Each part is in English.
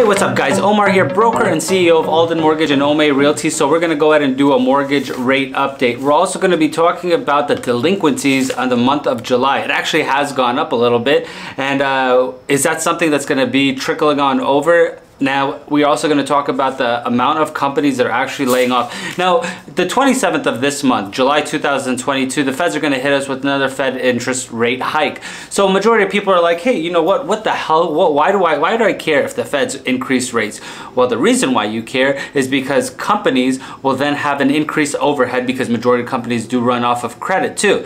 What's up guys? Omar here, broker and CEO of Alden Mortgage and Ome Realty. So we're going to go ahead and do a mortgage rate update. We're also going to be talking about the delinquencies on the month of July. It actually has gone up a little bit. And is that something that's going to be trickling on over? Now, we're also going to talk about the amount of companies that are actually laying off. Now, the 27th of this month, July 2022, the feds are going to hit us with another Fed interest rate hike. So a majority of people are like, hey, you know what the hell? Why do I care if the feds increase rates? Well, the reason why you care is because companies will then have an increased overhead because majority of companies do run off of credit too.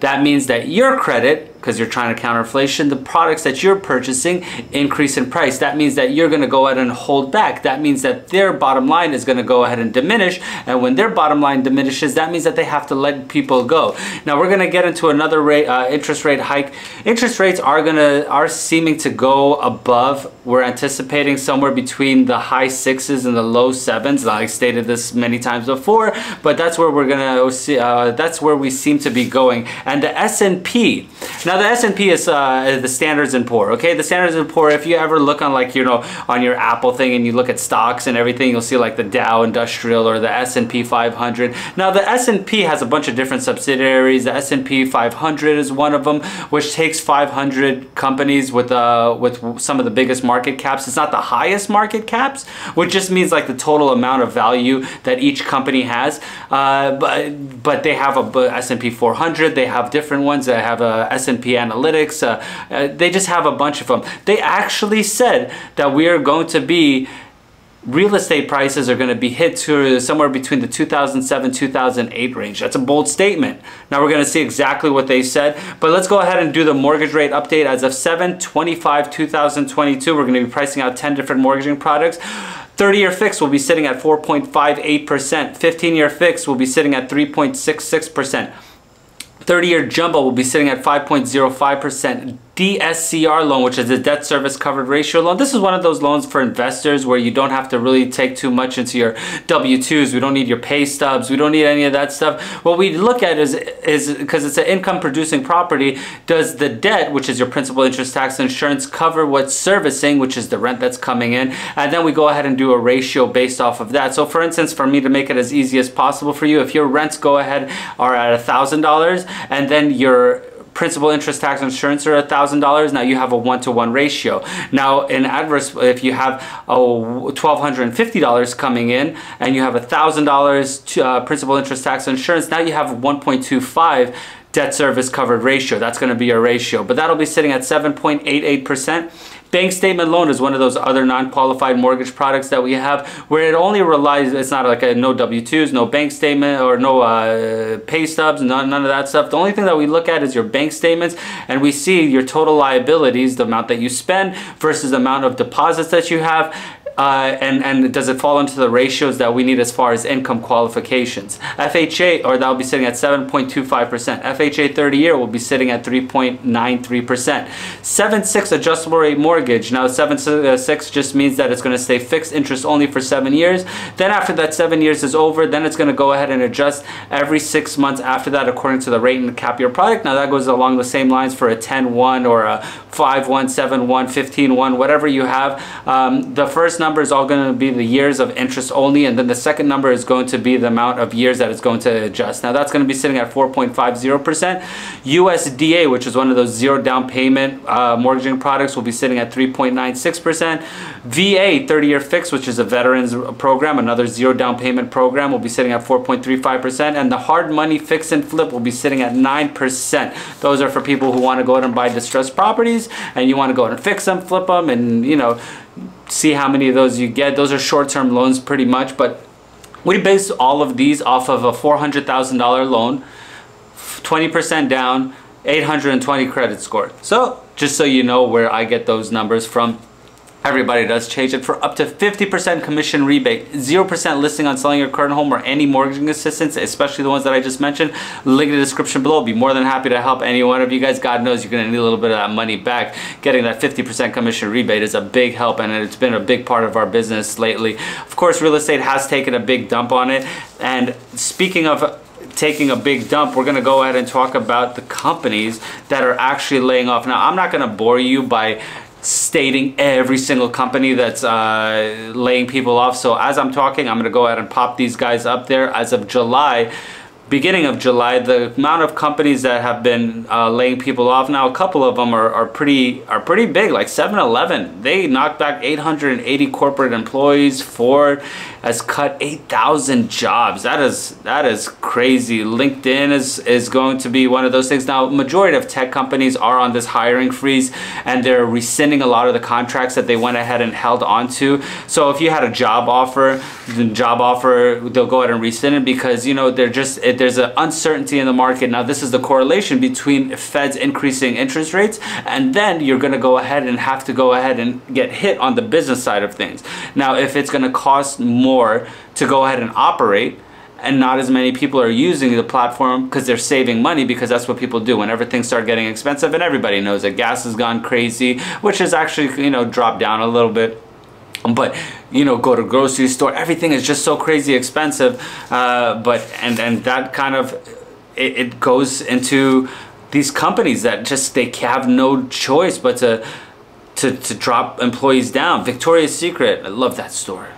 That means that your credit, because you're trying to counter inflation, the products that you're purchasing increase in price. That means that you're going to go ahead and hold back. That means that their bottom line is going to go ahead and diminish. And when their bottom line diminishes, that means that they have to let people go. Now we're going to get into another interest rate hike. Interest rates are seeming to go above. We're anticipating somewhere between the high 6s and the low 7s. I stated this many times before, but that's where we're going to see. That's where we seem to be going. And the S&P. Now the S&P is the Standards & Poor, okay? The Standards & Poor, if you ever look on like, on your Apple thing and you look at stocks and everything, you'll see like the Dow Industrial or the S&P 500. Now the S&P has a bunch of different subsidiaries. The S&P 500 is one of them, which takes 500 companies with some of the biggest market caps. It's not the highest market caps, which just means like the total amount of value that each company has. But they have a S&P 400, they have different ones. They have a S&P Analytics. They just have a bunch of them. They actually said that we are going to be, real estate prices are going to be hit to somewhere between the 2007-2008 range. That's a bold statement. Now we're going to see exactly what they said, but let's go ahead and do the mortgage rate update. As of 7/25/2022, we're going to be pricing out 10 different mortgaging products. 30-year fix will be sitting at 4.58%. 15-year fix will be sitting at 3.66%. 30-year jumbo will be sitting at 5.05%. DSCR loan, which is the debt service covered ratio loan. This is one of those loans for investors where you don't have to really take too much into your W-2s. We don't need your pay stubs. We don't need any of that stuff. What we look at is because it's an income producing property, does the debt, which is your principal, interest, tax, and insurance, cover what's servicing, which is the rent that's coming in? And then we go ahead and do a ratio based off of that. So for instance, for me to make it as easy as possible for you, if your rents go ahead are at $1,000 and then your principal, interest, tax, and insurance are $1,000. Now you have a 1-to-1 ratio. Now in adverse, if you have $1,250 coming in and you have $1,000 principal, interest, tax, and insurance, now you have 1.25 debt service covered ratio. That's going to be your ratio, but that'll be sitting at 7.88%. Bank statement loan is one of those other non-qualified mortgage products that we have where it only relies, it's not like no W-2s, no bank statement, or no pay stubs, none of that stuff. The only thing that we look at is your bank statements, and we see your total liabilities, the amount that you spend versus the amount of deposits that you have. And does it fall into the ratios that we need as far as income qualifications? FHA, or that'll be sitting at 7.25%. FHA 30-year will be sitting at 3.93%. 7/6 adjustable rate mortgage. Now 7/6 just means that it's going to stay fixed interest only for 7 years. Then after that 7 years is over, then it's going to go ahead and adjust every 6 months after that according to the rate and cap your product. Now that goes along the same lines for a 10-1 or a 5-1, 7-1, 15-1, whatever you have. The first number is all going to be the years of interest only, and then the second number is going to be the amount of years that it's going to adjust. Now that's going to be sitting at 4.50%. USDA, which is one of those zero down payment mortgaging products, will be sitting at 3.96%. VA 30-year fix, which is a veterans program, another zero down payment program, will be sitting at 4.35%, and the hard money fix and flip will be sitting at 9%. Those are for people who want to go out and buy distressed properties and you want to go out and fix them, flip them, and see how many of those you get. Those are short-term loans pretty much, but we base all of these off of a $400,000 loan, 20% down, 820 credit score. So just so you know where I get those numbers from. Everybody does change it for up to 50% commission rebate, 0% listing on selling your current home or any mortgaging assistance, especially the ones that I just mentioned. Link in the description below. I'll be more than happy to help any one of you guys. God knows you're going to need a little bit of that money back. Getting that 50% commission rebate is a big help, and it's been a big part of our business lately. Of course, real estate has taken a big dump on it. And speaking of taking a big dump, we're going to go ahead and talk about the companies that are actually laying off. Now, I'm not going to bore you by stating every single company that's laying people off. So as I'm talking, I'm going to go ahead and pop these guys up there. As of July, beginning of July, the amount of companies that have been laying people off now, a couple of them are pretty big, like 7-Eleven. They knocked back 880 corporate employees. Ford has cut 8,000 jobs. That is crazy. LinkedIn is going to be one of those things. Now, majority of tech companies are on this hiring freeze, and they're rescinding a lot of the contracts that they went ahead and held onto. So if you had a job offer, they'll go ahead and rescind it, because, you know, there's an uncertainty in the market. Now, this is the correlation between Fed's increasing interest rates, and then you're going to go ahead and have to go ahead and get hit on the business side of things. Now, if it's going to cost more to go ahead and operate, and not as many people are using the platform because they're saving money, because that's what people do whenever things start getting expensive, and everybody knows that gas has gone crazy, which has actually, you know, dropped down a little bit. But, you know, go to grocery store, everything is just so crazy expensive. And that kind of, it goes into these companies that just, they have no choice but to drop employees down. Victoria's Secret, I love that store.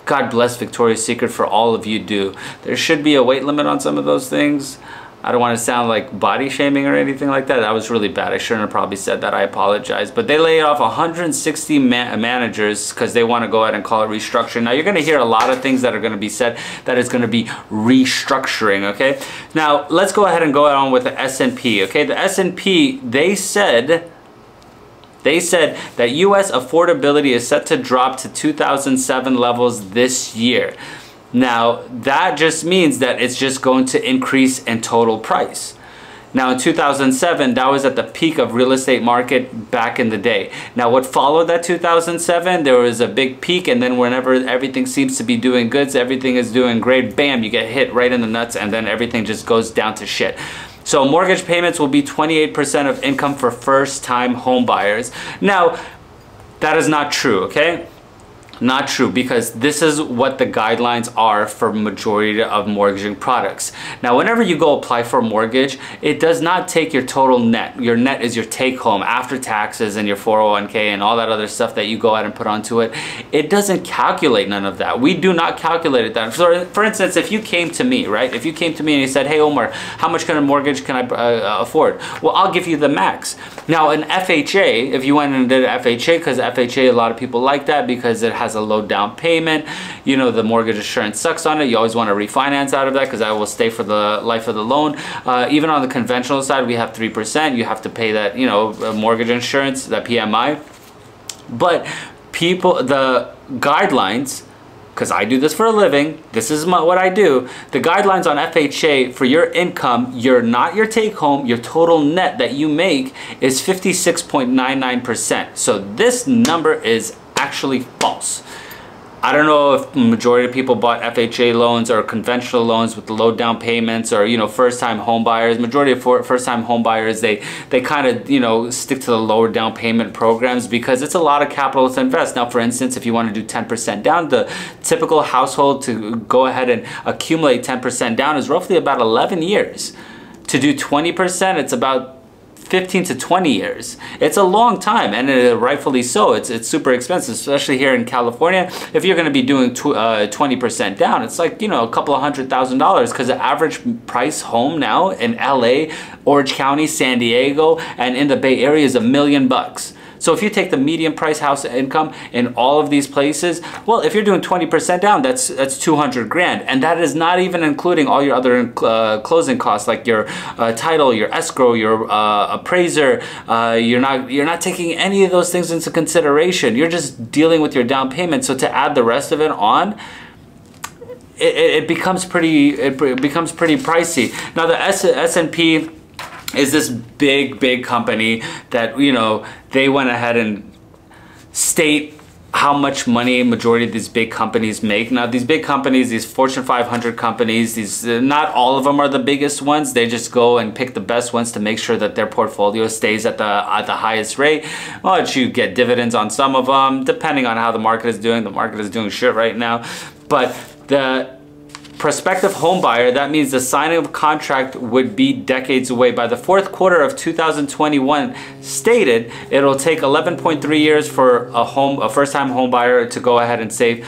God bless Victoria's Secret for all of you do. There should be a weight limit on some of those things. I don't want to sound like body shaming or anything like that. That was really bad. I shouldn't have probably said that. I apologize. But they laid off 160 managers because they want to go ahead and call it restructuring. Now, you're going to hear a lot of things that are going to be said that is going to be restructuring, okay? Now, let's go ahead and go on with the S&P, okay? The S&P, they said that U.S. affordability is set to drop to 2007 levels this year. Now, that just means that it's just going to increase in total price. Now, in 2007, that was at the peak of real estate market back in the day. Now, what followed that 2007, there was a big peak, and then whenever everything seems to be doing good, everything is doing great, bam, you get hit right in the nuts, and then everything just goes down to shit. So mortgage payments will be 28% of income for first-time home buyers. Now, that is not true, okay? Not true, because this is what the guidelines are for majority of mortgaging products. Now, whenever you go apply for a mortgage, it does not take your total net. Your net is your take home after taxes and your 401k and all that other stuff that you go ahead and put onto it. It doesn't calculate none of that. We do not calculate that. For instance, if you came to me, right? If you came to me and you said, hey, Omar, how much kind of mortgage can I afford? Well, I'll give you the max. Now, an FHA, if you went and did an FHA, because FHA, a lot of people like that because it has a low down payment. You know, the mortgage insurance sucks on it. You always want to refinance out of that because that will stay for the life of the loan. Even on the conventional side, we have 3%. You have to pay that, you know, mortgage insurance, that PMI. But people, the guidelines, because I do this for a living, this is what I do. The guidelines on FHA for your income, not your take home, your total net that you make is 56.99%. So this number is actually false. I don't know if the majority of people bought FHA loans or conventional loans with low down payments, or, you know, first-time home buyers. Majority of first-time home buyers, they kind of, you know, stick to the lower down payment programs because it's a lot of capital to invest. Now, for instance, if you want to do 10% down, the typical household to go ahead and accumulate 10% down is roughly about 11 years. To do 20%, it's about 15 to 20 years. It's a long time, and rightfully so. It's super expensive, especially here in California. If you're going to be doing 20% down, it's like, you know, a couple of $100,000, because the average price home now in LA, Orange County, San Diego, and in the Bay Area is $1 million. So if you take the median price house income in all of these places, well, if you're doing 20% down, that's 200 grand. And that is not even including all your other closing costs, like your title, your escrow, your appraiser. You're not taking any of those things into consideration. You're just dealing with your down payment. So to add the rest of it on, it becomes pretty pricey. Now the S&P is this big company that, you know, they went ahead and state how much money majority of these big companies make. Now, these big companies, these Fortune 500 companies, not all of them are the biggest ones. They just go and pick the best ones to make sure that their portfolio stays at the highest rate. Well, you get dividends on some of them, depending on how the market is doing. The market is doing shit right now. But Prospective home buyer, that means the signing of a contract would be decades away. By the fourth quarter of 2021, stated it'll take 11.3 years for a first-time home buyer to go ahead and save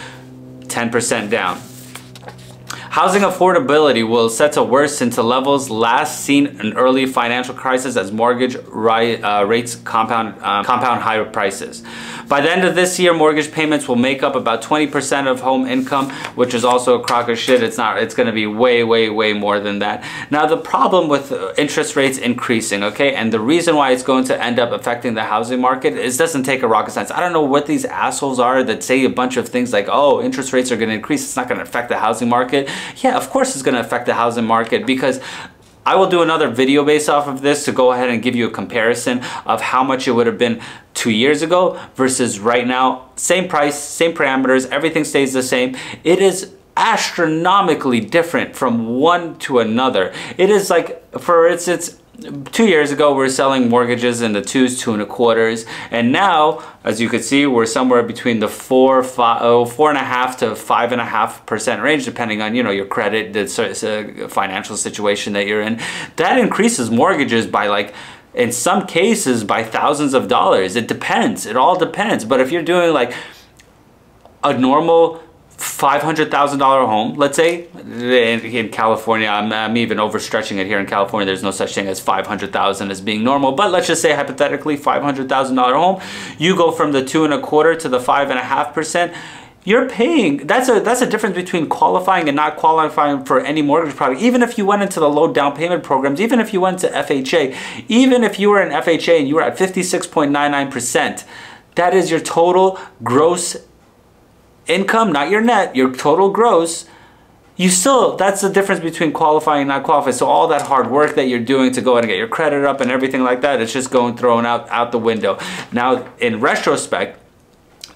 10% down. Housing affordability will set to worsen to levels last seen in early financial crisis as mortgage rates compound higher prices. By the end of this year, mortgage payments will make up about 20% of home income, which is also a crock of shit. It's going to be way, way, way more than that. Now, the problem with interest rates increasing, okay, and the reason why it's going to end up affecting the housing market, it doesn't take a rocket science. I don't know what these assholes are that say a bunch of things like, oh, interest rates are going to increase, it's not going to affect the housing market. Yeah, of course it's going to affect the housing market, because I will do another video based off of this to go ahead and give you a comparison of how much it would have been 2 years ago versus right now. Same price, same parameters, everything stays the same. It is astronomically different from one to another. It is like, for instance, 2 years ago, we were selling mortgages in the 2s, 2 1/4s, and now, as you can see, we're somewhere between the 4.5 to 5.5% range, depending on, you know, your credit, the financial situation that you're in. That increases mortgages by, like, in some cases, by thousands of dollars. It depends. It all depends. But if you're doing like a normal $500,000 home, let's say, in California, I'm even overstretching it here in California, there's no such thing as 500,000 as being normal, but let's just say hypothetically $500,000 home, you go from the 2 1/4 to the 5.5%, you're paying, that's a difference between qualifying and not qualifying for any mortgage product. Even if you went into the low down payment programs, even if you went to FHA, even if you were in FHA and you were at 56.99%, that is your total gross income, not your net, your total gross. You still, that's the difference between qualifying and not qualifying. So all that hard work that you're doing to go ahead and get your credit up and everything like that, it's just thrown out the window. Now, in retrospect,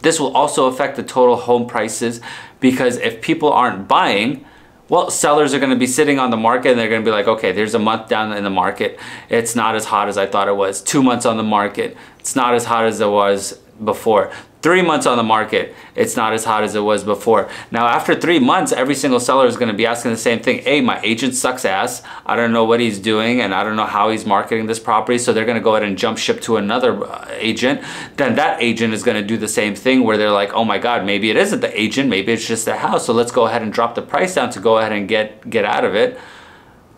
this will also affect the total home prices, because if people aren't buying, well, sellers are going to be sitting on the market and they're going to be like, okay, there's a month down in the market. It's not as hot as I thought it was. 2 months on the market. It's not as hot as it was before. 3 months on the market, it's not as hot as it was before. Now, after 3 months, every single seller is going to be asking the same thing. Hey, my agent sucks ass. I don't know what he's doing, and I don't know how he's marketing this property. So they're going to go ahead and jump ship to another agent. Then that agent is going to do the same thing, where they're like, oh my God, maybe it isn't the agent, maybe it's just the house. So let's go ahead and drop the price down to go ahead and get out of it.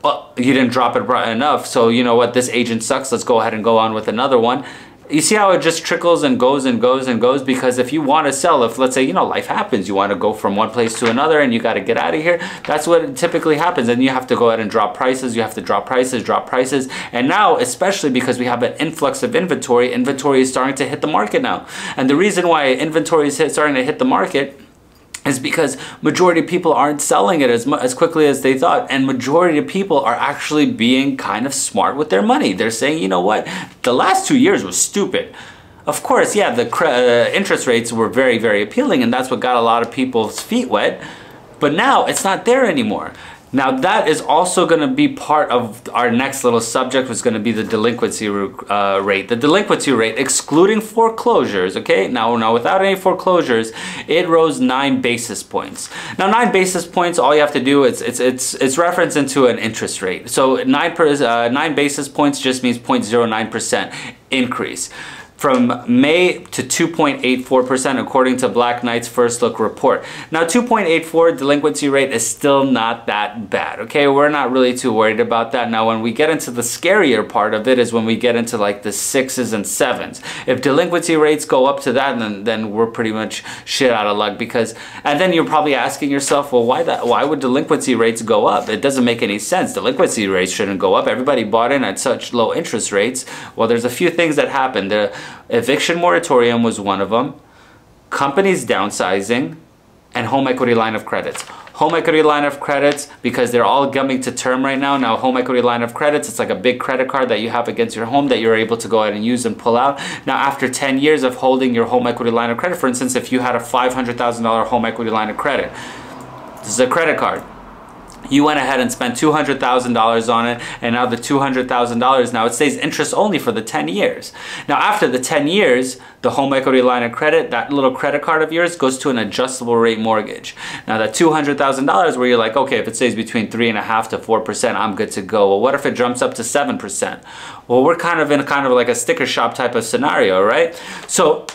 Well, you didn't drop it enough, so you know what, this agent sucks. Let's go ahead and go on with another one. You see how it just trickles and goes and goes and goes? Because if you want to sell, if let's say, you know, life happens, you want to go from one place to another and you got to get out of here, that's what typically happens. And you have to go ahead and drop prices. You have to drop prices. And now, especially because we have an influx of inventory is starting to hit the market now. And the reason why inventory is starting to hit the market is because majority of people aren't selling it as quickly as they thought, and majority of people are actually being kind of smart with their money. They're saying, you know what, the last 2 years was stupid. Of course, yeah, the interest rates were very, very appealing, and that's what got a lot of people's feet wet, but now it's not there anymore. Now that is also going to be part of our next little subject, which is going to be the delinquency rate. The delinquency rate, excluding foreclosures, okay? Now without any foreclosures, it rose 9 basis points. Now 9 basis points, all you have to do is it's referenced into an interest rate. So 9 basis points just means 0.09% increase. From May to 2.84% according to Black Knight's First Look report. Now 2.84 delinquency rate is still not that bad, okay? We're not really too worried about that. Now when we get into the scarier part of it is when we get into like the 6s and 7s. If delinquency rates go up to that, then we're pretty much shit out of luck, because, and then you're probably asking yourself, well, why would delinquency rates go up? It doesn't make any sense. Delinquency rates shouldn't go up. Everybody bought in at such low interest rates. Well, there's a few things that happened. The eviction moratorium was one of them, companies downsizing, and home equity line of credits. Home equity line of credits, because they're all coming to term right now. Now, home equity line of credits, it's like a big credit card that you have against your home that you're able to go ahead and use and pull out. Now, after 10 years of holding your home equity line of credit, for instance, if you had a $500,000 home equity line of credit, this is a credit card. You went ahead and spent $200,000 on it, and now the $200,000, now it stays interest only for the 10 years. Now after the 10 years, the home equity line of credit, that little credit card of yours, goes to an adjustable rate mortgage. Now that $200,000 where you're like, okay, if it stays between 3.5% to 4%, I'm good to go. Well, what if it jumps up to 7%? Well, we're kind of in like a sticker shock type of scenario, right? So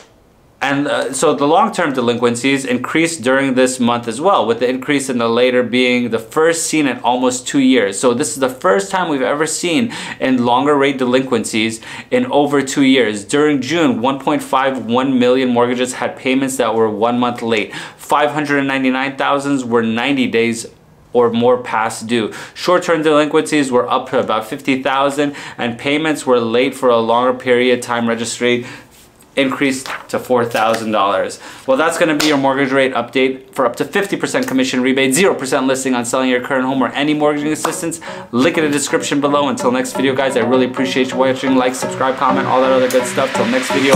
the long-term delinquencies increased during this month as well, with the increase in the later being the first seen in almost 2 years. So this is the first time we've ever seen in longer rate delinquencies in over 2 years. During June, 1.51 million mortgages had payments that were 1 month late. 599,000 were 90 days or more past due. Short-term delinquencies were up to about 50,000, and payments were late for a longer period. Time registry increased to $4,000. Well, that's going to be your mortgage rate update for up to 50% commission rebate, 0% listing on selling your current home or any mortgaging assistance. Link in the description below. Until next video, guys, I really appreciate you watching. Like, subscribe, comment, all that other good stuff. Till next video.